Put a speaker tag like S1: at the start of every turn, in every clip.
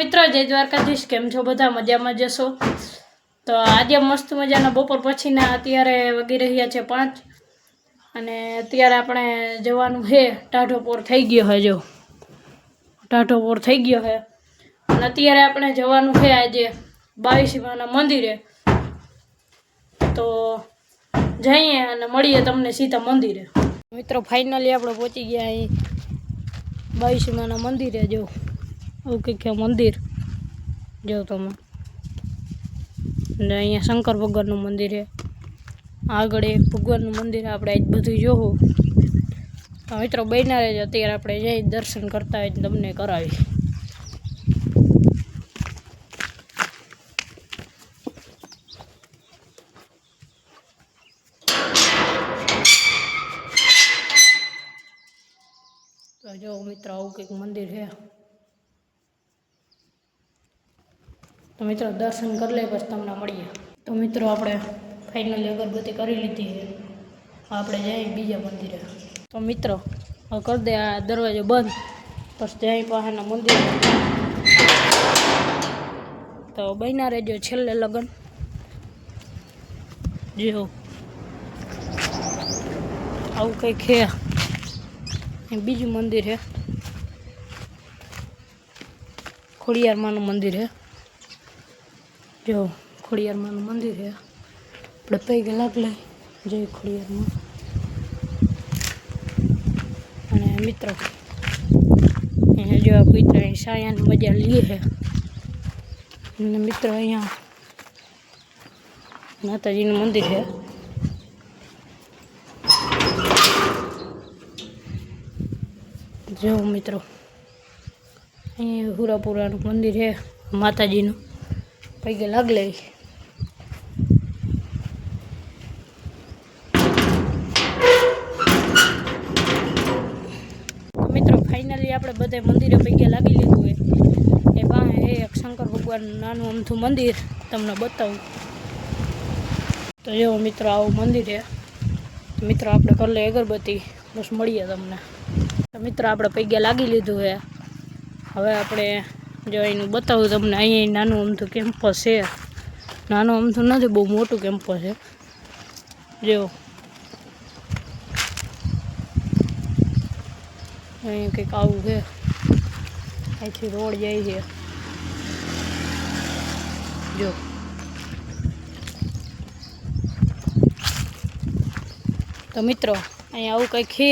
S1: मित्रों जय द्वारकाधीश केम छो बधा मजा में जशो। तो आज मस्त मजाना बपोर पछीना अत्यारे वगी रह्या छे 5 अने अत्यारे आपणे जवानुं है टाढोपोर थई गयो है। जो टाढोपोर थई गयो है अने अत्यारे आपणे जवानुं है आज 22 माना मंदिरे। तो जईए अने मळीए तमने सीधा मंदिरे। मित्रों फाइनली आपणे पहोंची गया अहीं 22 माना मंदिरे। जो ओके मंदिर जो तमे अँ शंकर भगवान मंदिर है, आगळ एक भगवान मंदिर है। आपणे आज बधुं जोवुं तो मित्रों बन्या रहेजो। अत्यारे आपणे जई दर्शन करता होय तमने करावी। तो जो मित्रों आवुं कंईक मंदिर है। तो मित्रों दर्शन कर ले बस तमने मळीए। तो मित्रों आपणे फाइनली अगरबत्ती करी लीधी है। आपणे जाए बीजा मंदिरे। तो मित्रों कर दे आ दरवाजो बंद बस जाए पाहाना मंदिर। तो बन्या रहेजो छेल्ले लगन जो आवुं कंईक है। बीजू मंदिर है खोड़ियार मानु मंदिर है। जो खोड़ियार मानु मंदिर है अपने पैगे लाग ले जय खोड़ियार मां। अने मित्रों अहीं जो पितरा सायानी मजा लीए है। अने मित्रों अहीं माताजीनुं मंदिर है। जो मित्रों अहीं हुरापुरानुं मंदिर है माताजीनुं पैगे लाग ले। तो मित्रों फाइनली आपणे बधाय मंदिरे पैगे लागी लीधुं है। ए पासे है एक शंकर भगवान नानुं अमथुं मंदिर तमने बतावुं। तो जो मित्रों आवुं मंदिर है। तो मित्रों आपणे कर ले अगरबत्ती बस मळीए तमने। तो मित्रों आपणे पैगे लागी लीधुं है। हवे आपणे जो एनुं बतावुं तमने। अहीं नानुं अमथुं केम्पस है। नानुं अमथुं नथी बहु मोटुं केम्पस है। जो अहीं कंईक आवुं है। અહીંથી રોડ જાય છે જો। तो मित्रों અહીં આવું કંઈક છે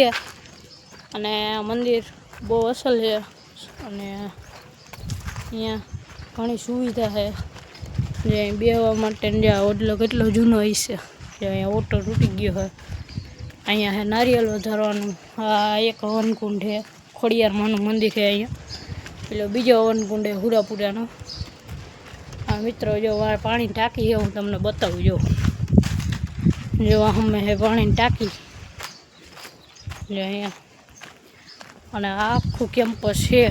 S1: અને મંદિર બહુ અસલ છે અને અહીંયા ઘણી સુવિધા છે। જે અહીં બેસવા માટે જે ઓટલો કેટલો જૂનો હશે। જે અહીંયા ઓટો તૂટી ગયો છે। અહીંયા છે નારિયેળ વધારવાનું। આ એક હવનકુંડ છે ખોડિયાર માનું મંદિર છે। અહીંયા પેલો બીજો હવનકુંડ છે હુરાપુરાનો। આ મિત્રો જો આ પાણી ટાંકી છે હું તમને બતાવું। જો અમે છે પાણીની ટાંકી जो अँ अने आखू केम्पस है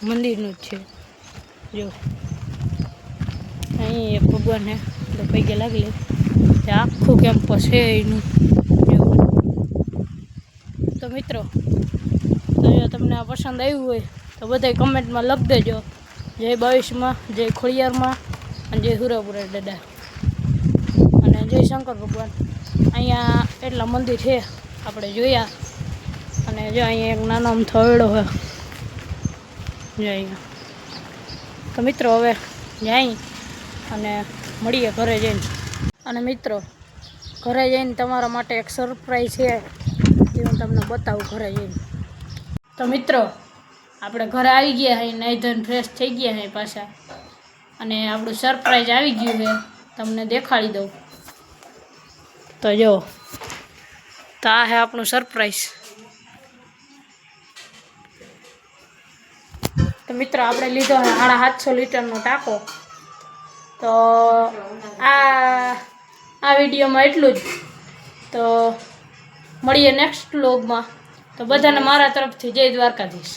S1: मंदिरनु ज छे। जो अहीं एक भगवान है तो पैगे लागी ले आखू केम्पस है एनु। जो तो मित्रों तो जो तमने आ पसंद आव्युं होय तो बधाय कमेंट में लख देजो। जय 22 मां, जय खोड़ियार मां अने जय हुरापुरा दादा अने जय शंकर भगवान। अहींया एटला मंदिर है आपणे जोया। अने जो अहीं एक नानो अमथो हवेड़ो है जो अहीं। तो मित्रों हवे जाई अने मळीए घरे जईने। अने मित्रों घरे जईने तमारा माटे एक सरप्राइज है जे हुं तमने बतावुं घरे जईने। तो मित्रों आपणे घरे आवी गया हई नाई धोईने फ्रेश थई गया हई पाछा अने आपणुं सरप्राइज आवी गयुं है तमने देखाड़ी दऊं। तो जो तो आ है आपणुं सरप्राइज। तो मित्रों आपणे लीधो है 750 लीटरनो टाँको। तो आ विडियो में एटलुं ज। तो मळीए नेक्स्ट व्लॉग में। तो बधाने मारा तरफथी जय द्वारकाधीश।